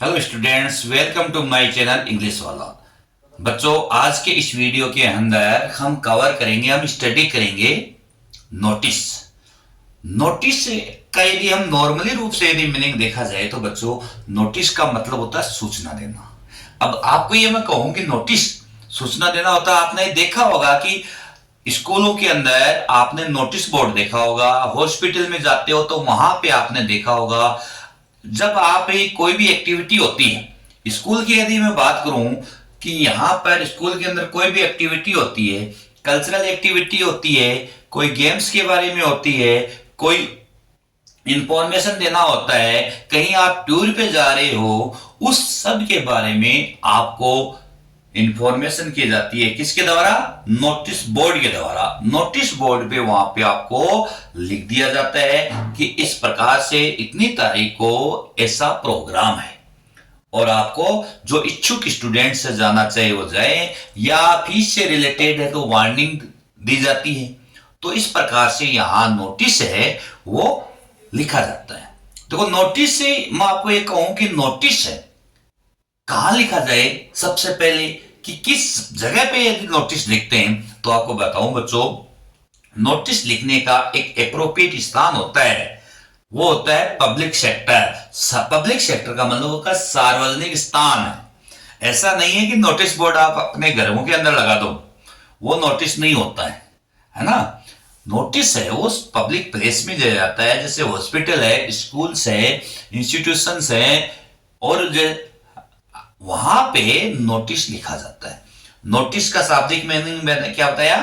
Hello students, welcome to my channel English वाला। बच्चों, आज के इस वीडियो के अंदर हम कवर करेंगे, हम स्टडी करेंगे नोटिस। नोटिस का यदि हम नॉर्मली रूप से यदि मीनिंग देखा जाए तो बच्चों, नोटिस का मतलब होता है सूचना देना। अब आपको ये मैं कहूं कि नोटिस सूचना देना होता है। आपने देखा होगा कि स्कूलों के अंदर आपने नोटिस बोर्ड देखा होगा, हॉस्पिटल में जाते हो तो वहां पे आपने देखा होगा। जब आप कोई भी एक्टिविटी होती है स्कूल की, यदि मैं बात करूं कि यहां पर स्कूल के अंदर कोई भी एक्टिविटी होती है, कल्चरल एक्टिविटी होती है, कोई गेम्स के बारे में होती है, कोई इंफॉर्मेशन देना होता है, कहीं आप टूर पे जा रहे हो, उस सब के बारे में आपको इंफॉर्मेशन की जाती है। किसके द्वारा? नोटिस बोर्ड के द्वारा। नोटिस बोर्ड पे वहां पे आपको लिख दिया जाता है कि इस प्रकार से इतनी तारीख को ऐसा प्रोग्राम है, और आपको जो इच्छुक स्टूडेंट से जाना चाहे वो जाए, या फीस से रिलेटेड है तो वार्निंग दी जाती है। तो इस प्रकार से यहां नोटिस है वो लिखा जाता है। देखो, नोटिस से मैं आपको ये कहूं कि नोटिस है कहां लिखा जाए, सबसे पहले कि किस जगह पे यदि नोटिस लिखते हैं तो आपको बताऊं बच्चों, नोटिस लिखने का एक एप्रोप्रिएट स्थान होता है, वो होता है पब्लिक सेक्टर। पब्लिक सेक्टर का मतलब होता है सार्वजनिक स्थान है। ऐसा नहीं है कि नोटिस बोर्ड आप अपने घरों के अंदर लगा दो, वो नोटिस नहीं होता है ना। नोटिस है वो पब्लिक प्लेस में दिया जाता है, जैसे हॉस्पिटल है, स्कूल्स है, इंस्टीट्यूशंस है, और वहां पे नोटिस लिखा जाता है। नोटिस का शाब्दिक मीनिंग मैंने क्या बताया?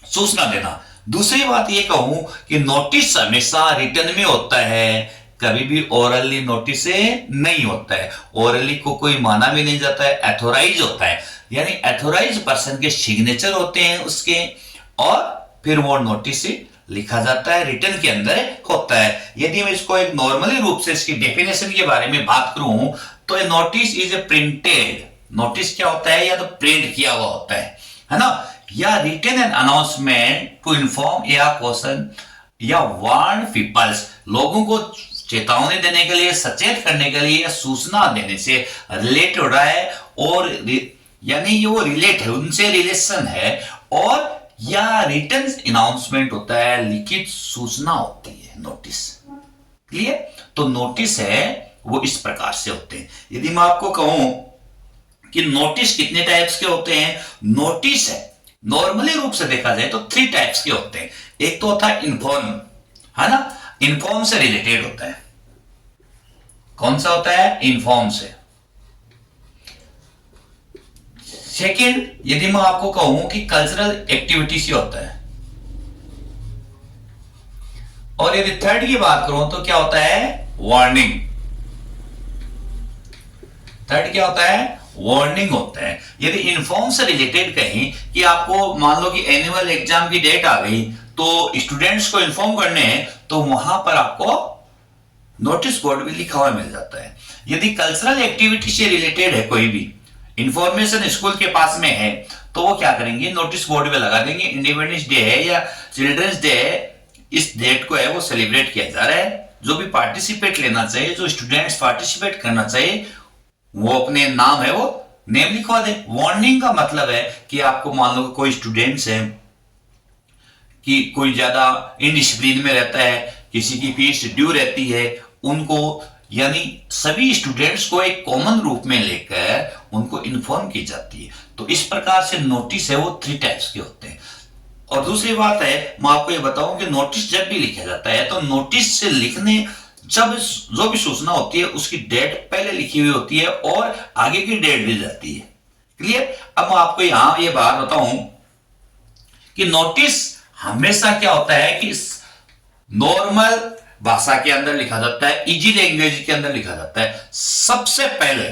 सूचना देना। दूसरी बात ये कहूं कि नोटिस हमेशा रिटर्न में होता है, कभी भी ओरली नोटिस नहीं होता है। ओरली को कोई माना भी नहीं जाता है, एथोराइज होता है, यानी एथोराइज पर्सन के सिग्नेचर होते हैं उसके, और फिर वो नोटिस लिखा जाता है, रिटर्न के अंदर होता है। यदि मैं इसको एक नॉर्मली रूप से इसकी डेफिनेशन के बारे में बात करूं तो a notice is a printed. Notice क्या होता है? या तो प्रिंट किया हुआ होता है ना, या written an announcement to inform या क्वेश्चन या वार्न पीपल्स, लोगों को चेतावनी देने के लिए, सचेत करने के लिए, सूचना देने से रिलेट हो रहा है, और यानी ये वो रिलेट है, उनसे रिलेशन है, और या रिटन अनाउंसमेंट होता है, लिखित सूचना होती है नोटिस। क्लियर? तो नोटिस है वो इस प्रकार से होते हैं। यदि मैं आपको कहूं कि नोटिस कितने टाइप्स के होते हैं, नोटिस है नॉर्मली रूप से देखा जाए तो 3 टाइप्स के होते हैं। एक तो होता है इन्फॉर्म, है ना, इन्फॉर्म से रिलेटेड होता है। कौन सा होता है? इन्फॉर्म से। सेकेंड, यदि मैं आपको कहूं कि कल्चरल एक्टिविटी से होता है, और यदि थर्ड की बात करूं तो क्या होता है? वार्निंग। थर्ड क्या होता है? वार्निंग होता है। यदि इन्फॉर्म से रिलेटेड कहें कि आपको मान लो कि एनुअल एग्जाम की डेट आ गई तो स्टूडेंट्स को इन्फॉर्म करने हैं, तो वहां पर आपको नोटिस बोर्ड भी लिखा हुआ मिल जाता है। यदि कल्चरल एक्टिविटी से रिलेटेड है, कोई भी इंफॉर्मेशन स्कूल के पास में है, तो वो क्या करेंगे? नोटिस बोर्ड पे लगा देंगे। इंडिपेंडेंस डे है या चिल्ड्रंस डे है, इस डेट को है वो सेलिब्रेट किया जा रहा है, जो भी पार्टिसिपेट लेना चाहिए, जो स्टूडेंट्स पार्टिसिपेट करना चाहिए, वो अपने नाम है वो नेम लिखवा दे। वार्निंग का मतलब है कि आपको मान लो कोई स्टूडेंट्स है कि कोई ज्यादा इनडिसिप्लिन में रहता है, किसी की फीस ड्यू रहती है, उनको, यानी सभी स्टूडेंट्स को एक कॉमन रूप में लेकर उनको इन्फॉर्म की जाती है। तो इस प्रकार से नोटिस है वो 3 टाइप्स के होते हैं। और दूसरी बात है, मैं आपको ये बताऊं कि नोटिस जब भी लिखा जाता है तो नोटिस से लिखने, जब जो भी सूचना होती है उसकी डेट पहले लिखी हुई होती है और आगे की डेट दी जाती है। क्लियर? अब मैं आपको यहां ये बात बताऊं कि नोटिस हमेशा क्या होता है कि नॉर्मल भाषा के अंदर लिखा जाता है, इजी लैंग्वेज के अंदर लिखा जाता है। सबसे पहले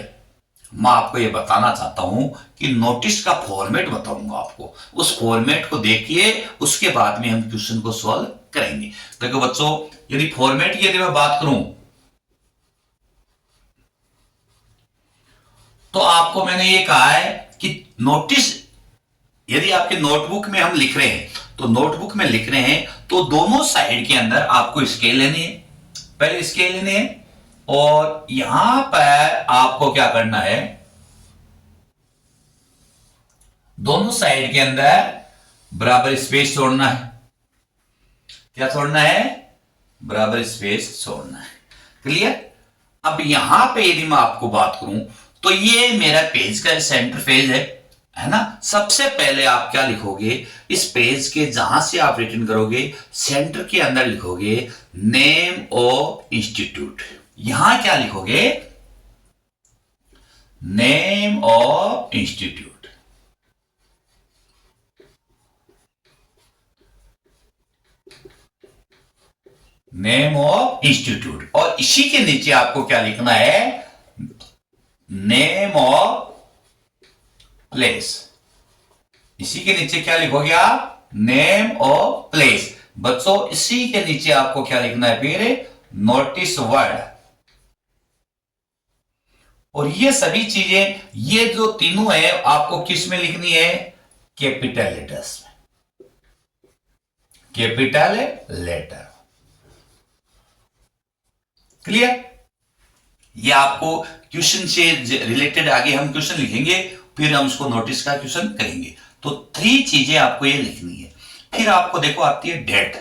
मैं आपको यह बताना चाहता हूं कि नोटिस का फॉर्मेट बताऊंगा आपको, उस फॉर्मेट को देखिए, उसके बाद में हम क्वेश्चन को सॉल्व करेंगे। देखो बच्चों, यदि फॉर्मेट की यदि मैं बात करूं तो आपको मैंने ये कहा है कि नोटिस यदि आपके नोटबुक में हम लिख रहे हैं, तो नोटबुक में लिख रहे हैं तो दोनों साइड के अंदर आपको स्केल लेनी है। पहले स्केल लेने हैं और यहां पर आपको क्या करना है, दोनों साइड के अंदर बराबर स्पेस छोड़ना है। क्या छोड़ना है? बराबर स्पेस छोड़ना है। क्लियर? अब यहां पे यदि मैं आपको बात करूं तो ये मेरा पेज का सेंटर पेज है ना। सबसे पहले आप क्या लिखोगे, इस पेज के जहां से आप रिटर्न करोगे सेंटर के अंदर लिखोगे नेम ऑफ इंस्टीट्यूट। यहां क्या लिखोगे? Name of institute. Name of institute. और इसी के नीचे आपको क्या लिखना है? Name of place. इसी के नीचे क्या लिखोगे आप? Name of place. बच्चों इसी के नीचे आपको क्या लिखना है फिर? Notice word. और ये सभी चीजें, ये जो तीनों है आपको किस में लिखनी है? कैपिटल लेटर्स में। Capital letter. क्लियर? ये आपको क्वेश्चन से रिलेटेड आगे हम क्वेश्चन लिखेंगे, फिर हम उसको नोटिस का क्वेश्चन करेंगे। तो 3 चीजें आपको ये लिखनी है। फिर आपको देखो आती है डेट।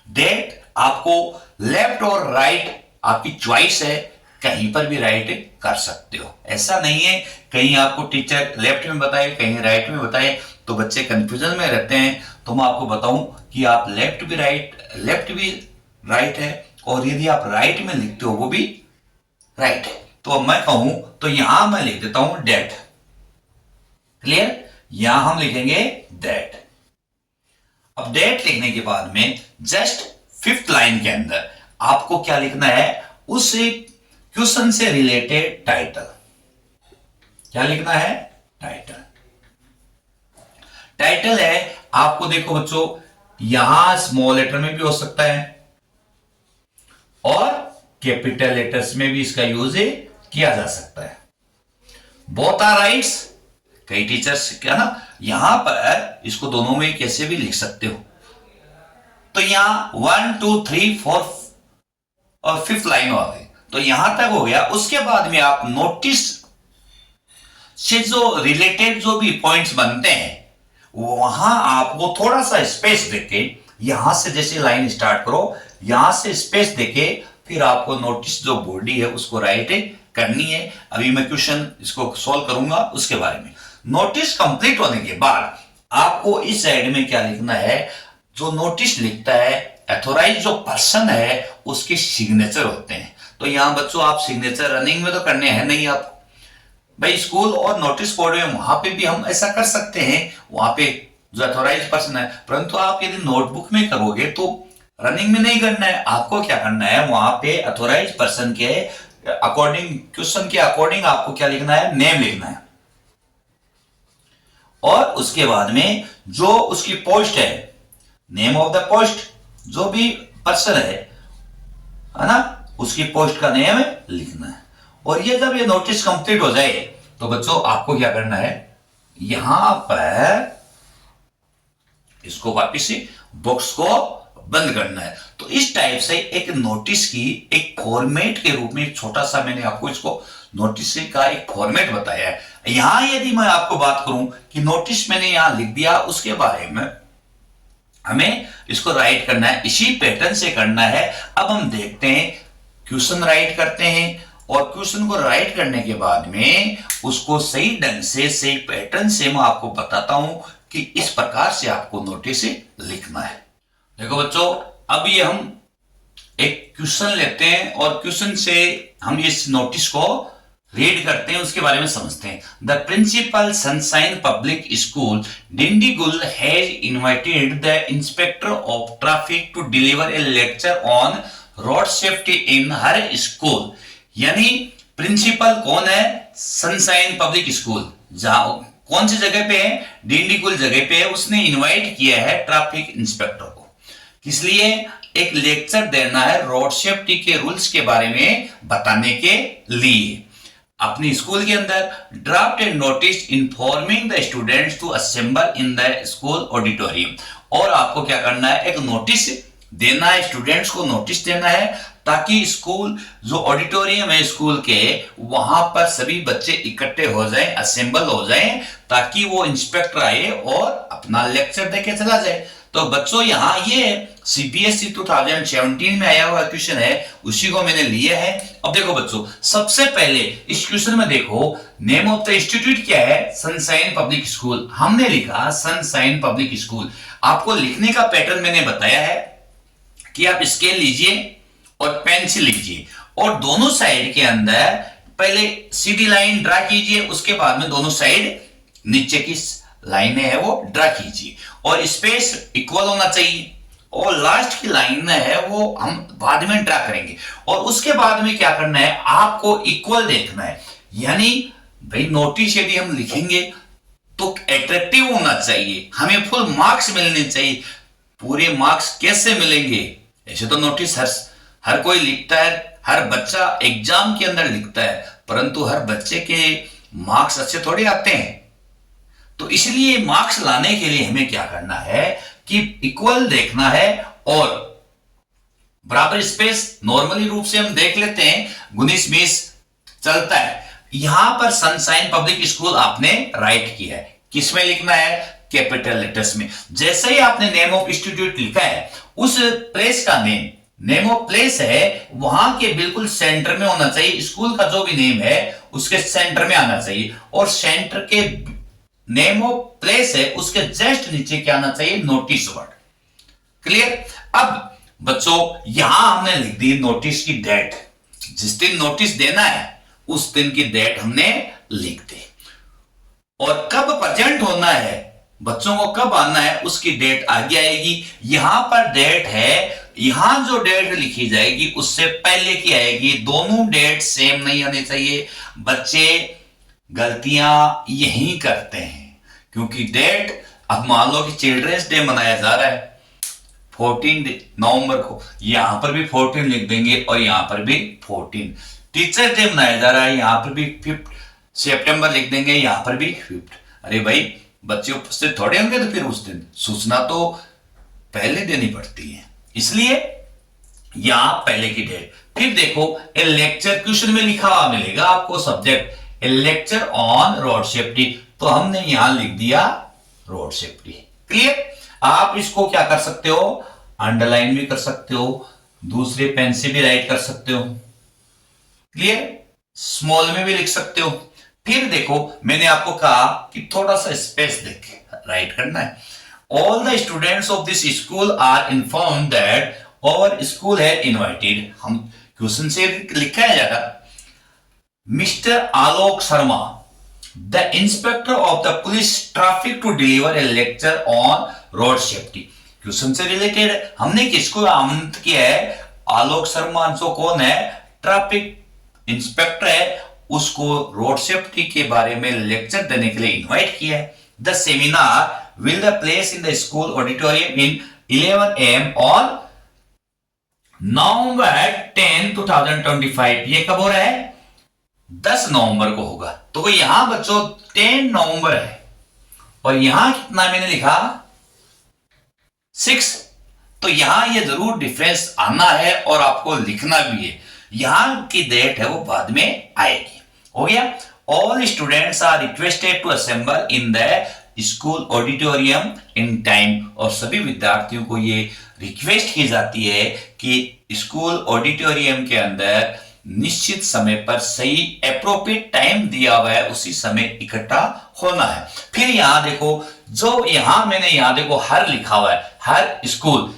डेट आपको लेफ्ट और राइट आपकी चॉइस है, कहीं पर भी राइट कर सकते हो। ऐसा नहीं है कहीं आपको टीचर लेफ्ट में बताए कहीं राइट में बताए तो बच्चे कंफ्यूजन में रहते हैं। तो मैं आपको बताऊं कि आप लेफ्ट भी राइट है, और यदि आप राइट में लिखते हो वो भी राइट है। तो अब मैं कहूं तो यहां मैं लिख देता हूं डेट। क्लियर? यहां हम लिखेंगे डेट। अब डेट लिखने के बाद में जस्ट 5th लाइन के अंदर आपको क्या लिखना है? उस क्वेश्चन से रिलेटेड टाइटल। क्या लिखना है? टाइटल। टाइटल है आपको देखो बच्चों, यहां स्मॉल लेटर में भी हो सकता है और कैपिटल लेटर्स में भी इसका यूज किया जा सकता है। Both are rights. कई टीचर्स क्या ना यहां पर इसको दोनों में कैसे भी लिख सकते हो। तो यहां 1 2 3 4 और 5th लाइन हो गई, तो यहां तक हो गया। उसके बाद में आप नोटिस से जो रिलेटेड जो भी पॉइंट्स बनते हैं वहां आपको थोड़ा सा स्पेस देके, यहां से जैसे लाइन स्टार्ट करो यहां से स्पेस देके फिर आपको नोटिस जो बॉडी है उसको राइट करनी है। अभी मैं क्वेश्चन इसको सॉल्व करूंगा उसके बारे में। नोटिस कंप्लीट होने के बाद आपको इस साइड में क्या लिखना है? जो नोटिस लिखता है अथोराइज जो पर्सन है उसके सिग्नेचर होते हैं। तो यहां बच्चों आप सिग्नेचर रनिंग में तो करने हैं नहीं आप भाई, स्कूल और नोटिस बोर्ड में वहां पे भी हम ऐसा कर सकते हैं, वहां पे जो अथोराइज पर्सन है। परंतु आप यदि नोटबुक में करोगे तो रनिंग में नहीं करना है। आपको क्या करना है? वहां पे अथोराइज पर्सन के अकॉर्डिंग, क्वेश्चन के अकॉर्डिंग आपको क्या लिखना है? नेम लिखना है। और उसके बाद में जो उसकी पोस्ट है, नेम ऑफ द पोस्ट, जो भी पर्सन है ना, उसकी पोस्ट का नेम लिखना है। और ये जब ये नोटिस कंप्लीट हो जाए तो बच्चों आपको क्या करना है? यहां पर इसको वापिस से बॉक्स को बंद करना है। तो इस टाइप से एक नोटिस की एक फॉर्मेट के रूप में एक छोटा सा मैंने आपको इसको नोटिस का एक फॉर्मेट बताया है। यहां यदि मैं आपको बात करूं कि नोटिस मैंने यहां लिख दिया, उसके बारे में हमें इसको राइट करना है, इसी पैटर्न से करना है। अब हम देखते हैं क्वेश्चन राइट करते हैं और क्वेश्चन को राइट करने के बाद में उसको सही ढंग से सही पैटर्न से मैं आपको बताता हूं कि इस प्रकार से आपको नोटिस लिखना है। देखो बच्चों, अब ये हम एक क्वेश्चन लेते हैं और क्वेश्चन से हम इस नोटिस को रीड करते हैं, उसके बारे में समझते हैं। The principal Sunshine public school Dindigul has invited the inspector of traffic to deliver a lecture on road safety in her school. यानी प्रिंसिपल कौन है? सनशाइन पब्लिक स्कूल, जहां कौन सी जगह पे है? डिंडीगुल जगह पे है। उसने इनवाइट किया है ट्रैफिक इंस्पेक्टर को, किस लिए? एक लेक्चर देना है रोड सेफ्टी के रूल्स के बारे में बताने के लिए अपनी स्कूल के अंदर। Draft a notice informing the students to assemble in the school auditorium. और आपको क्या करना है? एक नोटिस देना है, स्टूडेंट्स को नोटिस देना है ताकि स्कूल जो ऑडिटोरियम है स्कूल के वहां पर सभी बच्चे इकट्ठे हो जाएं, असेंबल हो जाएं, ताकि वो इंस्पेक्टर आए और अपना लेक्चर देके चला जाए। तो बच्चों यहाँ ये सीबीएसई 2017 में आया हुआ क्वेश्चन है, उसी को मैंने लिया है। अब देखो बच्चों, सबसे पहले इस क्वेश्चन में देखो नेम ऑफ द इंस्टीट्यूट क्या है, सनशाइन पब्लिक स्कूल। हमने लिखा सनशाइन पब्लिक स्कूल। आपको लिखने का पैटर्न मैंने बताया है कि आप स्केल लीजिए और पेंसिल लीजिए और दोनों साइड के अंदर पहले सीधी लाइन ड्रा कीजिए, उसके बाद में दोनों साइड नीचे की लाइनें है वो ड्रा कीजिए और स्पेस इक्वल होना चाहिए और लास्ट की लाइन है वो हम बाद में ड्रा करेंगे। और उसके बाद में क्या करना है, आपको इक्वल देखना है, यानी भाई नोटिस यदि हम लिखेंगे तो अट्रैक्टिव होना चाहिए, हमें फुल मार्क्स मिलने चाहिए। पूरे मार्क्स कैसे मिलेंगे, ऐसे तो नोटिस हर कोई लिखता है, हर बच्चा एग्जाम के अंदर लिखता है, परंतु हर बच्चे के मार्क्स अच्छे थोड़े आते हैं। तो इसलिए मार्क्स लाने के लिए हमें क्या करना है कि इक्वल देखना है और बराबर स्पेस नॉर्मली रूप से हम देख लेते हैं, 19-20 चलता है। यहां पर सनशाइन पब्लिक स्कूल आपने राइट किया है, किसमें लिखना है, कैपिटल लेटर्स में। जैसे ही आपने नेम ऑफ इंस्टीट्यूट लिखा है, उस प्लेस का नेम ऑफ प्लेस है वहां के बिल्कुल सेंटर में होना चाहिए। स्कूल का जो भी नेम है उसके सेंटर में आना चाहिए और सेंटर के नेम ऑफ प्लेस है उसके जस्ट नीचे क्या आना चाहिए, नोटिस वर्ड। क्लियर। अब बच्चों यहां हमने लिख दी नोटिस की डेट, जिस दिन नोटिस देना है उस दिन की डेट हमने लिख दी और कब प्रेजेंट होना है, बच्चों को कब आना है उसकी डेट आगे आएगी। यहां पर डेट है, यहां जो डेट लिखी जाएगी उससे पहले की आएगी, दोनों डेट सेम नहीं होनी चाहिए। बच्चे गलतियां यही करते हैं क्योंकि डेट, अब मान लो कि चिल्ड्रंस डे मनाया जा रहा है 14 नवंबर को, यहां पर भी 14 लिख देंगे और यहां पर भी 14। टीचर डे मनाया जा रहा है, यहां पर भी 5 सितंबर लिख देंगे, यहां पर भी 5। अरे भाई बच्चे उपस्थित थोड़े होंगे तो फिर उस दिन सूचना तो पहले देनी पड़ती है, इसलिए यहां पहले की डेट। फिर देखो ए लेक्चर, क्वेश्चन में लिखा हुआ मिलेगा आपको subject A lecture on road safety, तो हमने यहां लिख दिया रोड सेफ्टी। क्लियर। आप इसको क्या कर सकते हो, अंडरलाइन भी कर सकते हो, दूसरे पेन से भी राइट कर सकते हो। क्लियर। स्मॉल में भी लिख सकते हो। फिर देखो मैंने आपको कहा कि थोड़ा सा स्पेस देके राइट करना है। All the students of this school are inform that our school है इनवाइटेड, हम क्वेश्चन से लिखा है जाएगा, Mister Alok Sharma the inspector of the police traffic to deliver a lecture on road safety. Question से रिलेटेड हमने किसको आमंत्रित किया है, आलोक शर्मा जो कौन है, ट्रैफिक इंस्पेक्टर है, उसको रोड सेफ्टी के बारे में लेक्चर देने के लिए इनवाइट किया है। The seminar will the place in the school auditorium in 11 AM on November 10, 2025। ये कब हो रहा है, 10 नवंबर को होगा। तो यहां बच्चों 10 नवंबर है और यहां कितना मैंने लिखा 6, तो यहां ये जरूर डिफरेंस आना है और आपको लिखना भी है, यहां की डेट है वो बाद में आएगी। हो गया। All students are requested to assemble in the school auditorium in time, और सभी विद्यार्थियों को ये रिक्वेस्ट की जाती है कि स्कूल ऑडिटोरियम के अंदर निश्चित समय पर सही एप्रोप्रिएट टाइम दिया हुआ है उसी समय इकट्ठा होना है। फिर यहां देखो, जो यहां मैंने यहां देखो हर लिखा हुआ है, her school,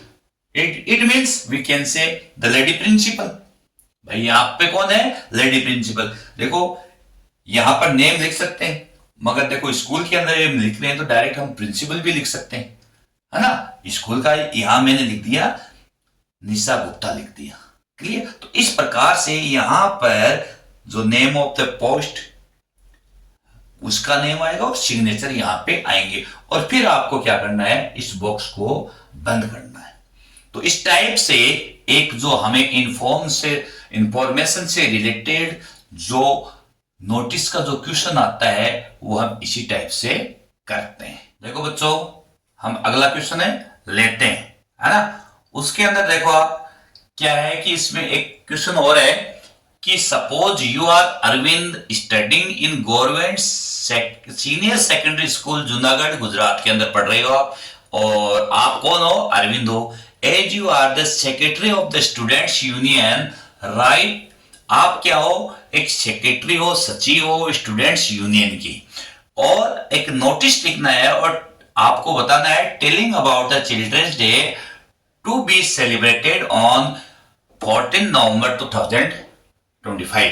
it means we can say the lady principal. भाई यहां पे कौन है, लेडी प्रिंसिपल। देखो यहां पर नेम लिख सकते हैं, मगर देखो स्कूल के अंदर लिख रहे हैं तो डायरेक्ट हम प्रिंसिपल भी लिख सकते हैं, है ना। स्कूल का यहां मैंने लिख दिया निशा गुप्ता लिख दिया। क्लियर। तो इस प्रकार से यहां पर जो नेम ऑफ द पोस्ट उसका नेम आएगा और सिग्नेचर यहां पे आएंगे और फिर आपको क्या करना है, इस बॉक्स को बंद करना है। तो इस टाइप से एक जो हमें इंफॉर्मेशन से रिलेटेड जो नोटिस का जो क्वेश्चन आता है वो हम इसी टाइप से करते हैं। देखो बच्चों हम अगला क्वेश्चन है लेते हैं, है ना। उसके अंदर देखो आप क्या है कि इसमें एक क्वेश्चन और है कि suppose you are Arvind studying in government senior secondary school Junagadh Gujarat के अंदर पढ़ रहे हो आप, और आप कौन हो? अरविंद हो। As you are the secretary of the students union, right, आप क्या हो? एक सेक्रेटरी हो, सचिव हो स्टूडेंट्स यूनियन की, और एक नोटिस लिखना है और आपको बताना है telling about the childrens day to be celebrated on 14 November 2025,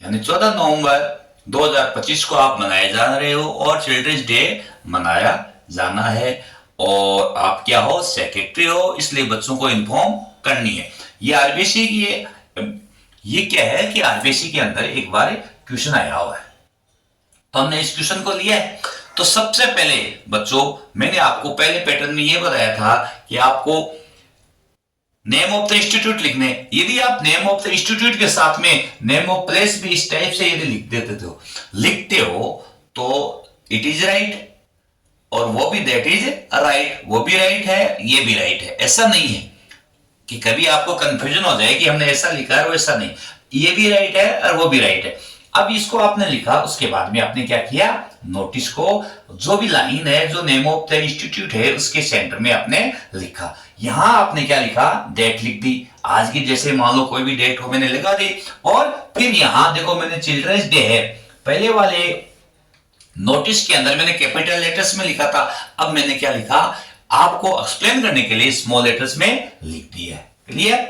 यानी 14 नवंबर 2025 को आप मनाए जा रहे हो और चिल्ड्रंस डे मनाया जाना है, और आप क्या हो? सेक्रेटरी हो, इसलिए बच्चों को इन्फॉर्म करनी है। ये आरबीसी की ये क्या है कि आरबीसी के अंदर एक बार क्वेश्चन आया हुआ है, तो हमने इस क्वेश्चन को लिया है। तो सबसे पहले बच्चों, मैंने आपको पहले पैटर्न में ये बताया था कि आपको नेम ऑफ द इंस्टीट्यूट लिखने, यदि आप नेम ऑफ द इंस्टीट्यूट के साथ में नेम ऑफ प्लेस भी इस टाइप से यदि लिखते हो तो इट इज राइट, और वो भी दैट इज राइट, वो भी राइट है, ये भी राइट है। ऐसा नहीं है कि कभी आपको कंफ्यूजन हो जाए कि हमने ऐसा लिखा है, वैसा नहीं, ये भी राइट है और वो भी राइट है। अब इसको आपने लिखा, उसके बाद में आपने क्या किया? नोटिस को जो भी लाइन है, जो नेम ऑफ द इंस्टीट्यूट है, उसके सेंटर में आपने लिखा। यहां आपने क्या लिखा? डेट लिख दी, आज की, जैसे मान लो कोई भी डेट हो मैंने लगा दी, और फिर यहां देखो मैंने चिल्ड्रंस डे है, पहले वाले नोटिस के अंदर मैंने कैपिटल लेटर्स में लिखा था, अब मैंने क्या लिखा? आपको एक्सप्लेन करने के लिए स्मॉल लेटर्स में लिख दिया है। क्लियर?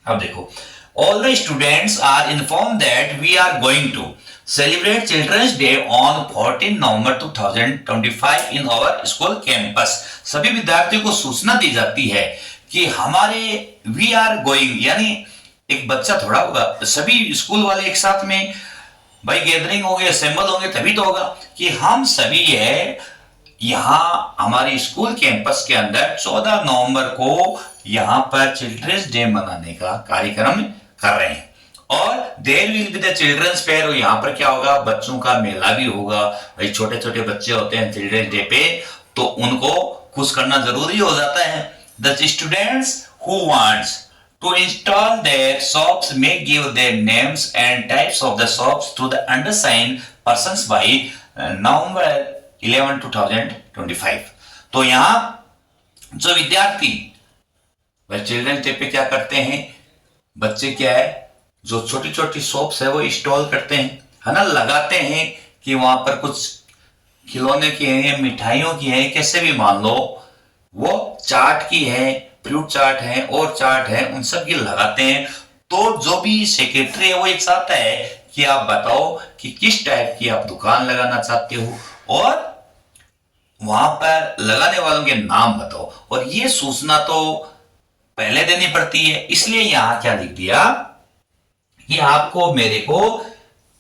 अब देखो, all the students are informed that we are going to celebrate Children's Day on 14 November 2025 in our school campus। सभी विद्यार्थियों को सूचना दी जाती है कि हमारे we are going, यानी एक बच्चा थोड़ा होगा, सभी स्कूल वाले एक साथ में भाई गैदरिंग होंगे, असेंबल होंगे, तभी तो होगा कि हम सभी है यहाँ हमारे स्कूल कैंपस के अंदर 14 नवंबर को यहाँ पर चिल्ड्रंस डे मनाने का कार्यक्रम कर रहे हैं, और there will be the childrens fair, और यहाँ पर क्या होगा? बच्चों का मेला भी होगा। भाई छोटे छोटे बच्चे होते हैं चिल्ड्रंस डे पे, तो उनको खुश करना जरूरी हो जाता है। The students who wants to install their shops may give their names and types of the shops to the undersigned persons by November 11, 2025। तो यहां जो विद्यार्थी वह चिल्ड्रंस डे पे क्या करते हैं? बच्चे क्या है, जो छोटी छोटी शॉप्स है वो इंस्टॉल करते हैं, है ना, लगाते हैं कि वहां पर कुछ खिलौने की है, मिठाइयों की है, कैसे भी मान लो, वो चाट की है, फ्रूट चाट है और चाट है, उन सब की लगाते हैं। तो जो भी सेक्रेटरी है वो एक चाहता है कि आप बताओ कि किस टाइप की आप दुकान लगाना चाहते हो, और वहां पर लगाने वालों के नाम बताओ, और ये सूचना तो पहले देनी पड़ती है। इसलिए यहां क्या लिख दिया कि आपको मेरे को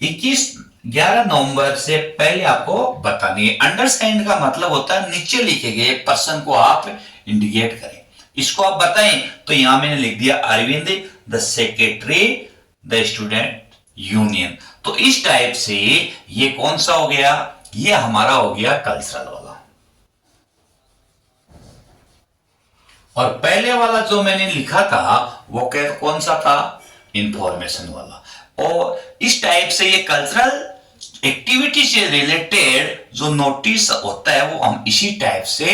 11 नवंबर से पहले आपको बतानी है। अंडरस्टैंड का मतलब होता है नीचे लिखे गए पर्सन को आप इंडिकेट करें, इसको आप बताएं। तो यहां मैंने लिख दिया Arvind the secretary the student union. तो इस टाइप से ये कौन सा हो गया? ये हमारा हो गया कल्चरल वाला। और पहले वाला जो मैंने लिखा था वो कौन सा था? इंफॉर्मेशन वाला। और इस टाइप से ये कल्चरल एक्टिविटी से रिलेटेड जो नोटिस होता है वो हम इसी टाइप से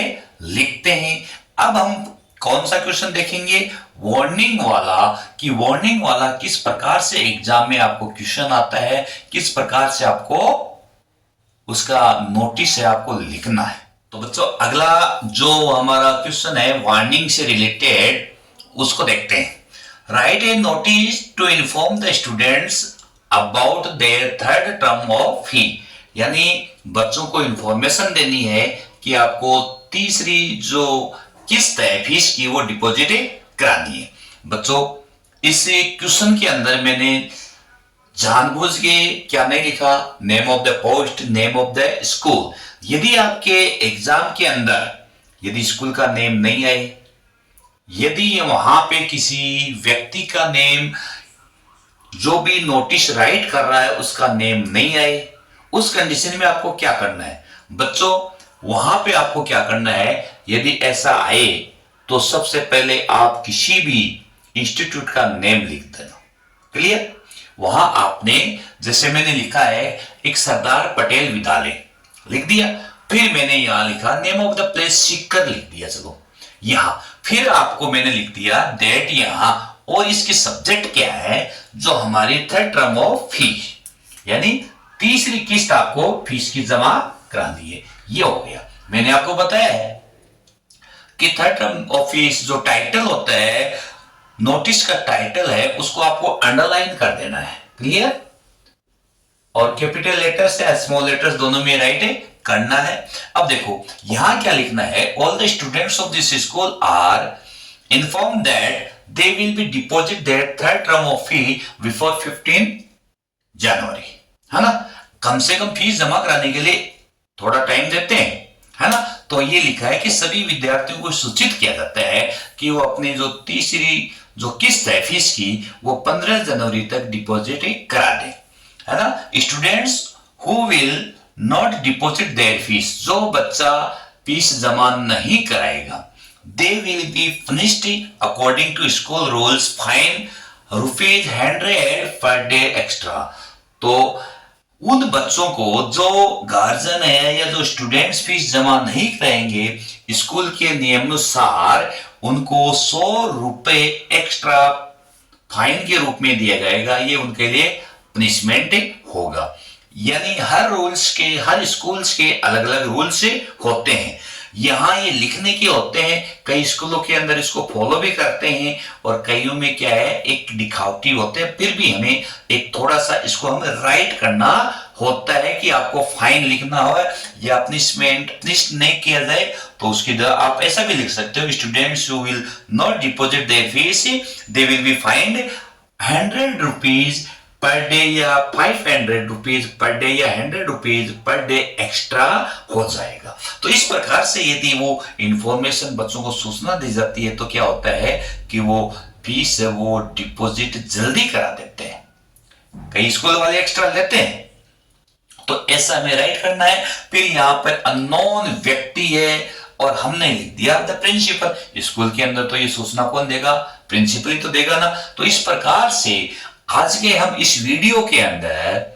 लिखते हैं। अब हम कौन सा क्वेश्चन देखेंगे? वार्निंग वाला, कि वार्निंग वाला किस प्रकार से एग्जाम में आपको क्वेश्चन आता है, किस प्रकार से आपको उसका नोटिस है आपको लिखना है। तो बच्चों अगला जो हमारा क्वेश्चन है वार्निंग से रिलेटेड, उसको देखते हैं। Write a notice to inform the students about their third term of fee, यानी बच्चों को इंफॉर्मेशन देनी है कि आपको तीसरी जो किस्त है फीस की वो डिपॉजिट करानी है। बच्चों इस क्वेश्चन के अंदर मैंने जानबूझ के क्या नहीं लिखा? Name of the post, name of the school. यदि आपके एग्जाम के अंदर यदि स्कूल का नेम नहीं आए, यदि वहां पे किसी व्यक्ति का नेम, जो भी नोटिस राइट कर रहा है उसका नेम नहीं आए, उस कंडीशन में आपको क्या करना है? बच्चों वहां पे आपको क्या करना है? यदि ऐसा आए तो सबसे पहले आप किसी भी इंस्टीट्यूट का नेम लिख देना। क्लियर? वहां आपने, जैसे मैंने लिखा है एक सरदार पटेल विद्यालय, लिख दिया। फिर मैंने यहां लिखा name of the place Sikar, लिख दिया। चलो यहां फिर आपको मैंने लिख दिया डेट यहां, और इसकी सब्जेक्ट क्या है, जो हमारी थर्ड टर्म ऑफ फीस, यानी तीसरी किस्त आपको फीस की जमा करानी है। ये हो गया। मैंने आपको बताया है कि थर्ड टर्म ऑफ फीस जो टाइटल होता है, नोटिस का टाइटल है, उसको आपको अंडरलाइन कर देना है। क्लियर? और कैपिटल लेटर्स या स्मॉल लेटर्स दोनों में राइट है करना है। अब देखो यहां क्या लिखना है, all the students of this school are inform that they will be deposit their third term of fee before 15 January, है ना। कम से कम फीस जमा कराने के लिए थोड़ा टाइम देते हैं, है ना। तो ये लिखा है कि सभी विद्यार्थियों को सूचित किया जाता है कि वो अपनी जो तीसरी जो किस्त है फीस की, वो 15 जनवरी तक डिपॉजिट करा दे, है ना। Students who will not deposit their fees, जो बच्चा फीस जमा नहीं कराएगा, they will be punished according to school rules, fine ₹100 per day extra. तो उन बच्चों को जो गार्जियन है या जो स्टूडेंट्स फीस जमा नहीं कराएंगे, स्कूल के नियमानुसार उनको ₹100 एक्स्ट्रा फाइन के रूप में दिया जाएगा। ये उनके लिए पनिशमेंट होगा। यानी हर रूल्स के, हर स्कूल्स के अलग अलग रूल्स होते हैं। यहां ये लिखने के होते हैं, कई स्कूलों के अंदर इसको फॉलो भी करते हैं, और कईयों में क्या है एक दिखावटी होते हैं। फिर भी हमें एक थोड़ा सा इसको हमें राइट करना होता है कि आपको फाइन लिखना हो या पनिशमेंट नहीं किया जाए, तो उसकी जगह आप ऐसा भी लिख सकते हो, students who will not deposit their fees they will B find ₹100 per day, या ₹500 पर डे, या ₹100 पर डे एक्स्ट्रा हो जाएगा। तो इस प्रकार से यदि वो इंफॉर्मेशन बच्चों को सूचना दी जाती है, तो क्या होता है कि वो फीस वो डिपॉजिट जल्दी करा देते हैं। कई स्कूल वाले एक्स्ट्रा लेते हैं, तो ऐसा हमें राइट करना है। फिर यहां पर अननोन व्यक्ति है, और हमने लिख दिया द प्रिंसिपल। स्कूल के अंदर तो ये सूचना कौन देगा? प्रिंसिपल ही तो देगा ना। तो इस प्रकार से आज के हम इस वीडियो के अंदर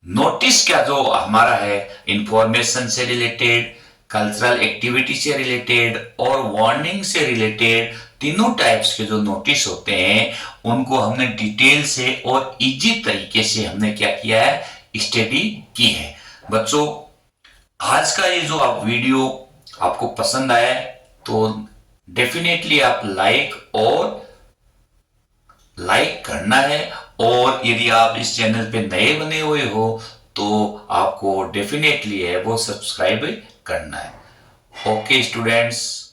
नोटिस का जो हमारा है इंफॉर्मेशन से रिलेटेड, कल्चरल एक्टिविटी से रिलेटेड और वार्निंग से रिलेटेड, तीनों टाइप्स के जो नोटिस होते हैं उनको हमने डिटेल से और इजी तरीके से हमने क्या किया है, स्टडी की है। बच्चों आज का ये जो आप वीडियो आपको पसंद आया तो डेफिनेटली आप लाइक करना है, और यदि आप इस चैनल पे नए बने हुए हो तो आपको डेफिनेटली है वो सब्सक्राइब करना है। Okay students.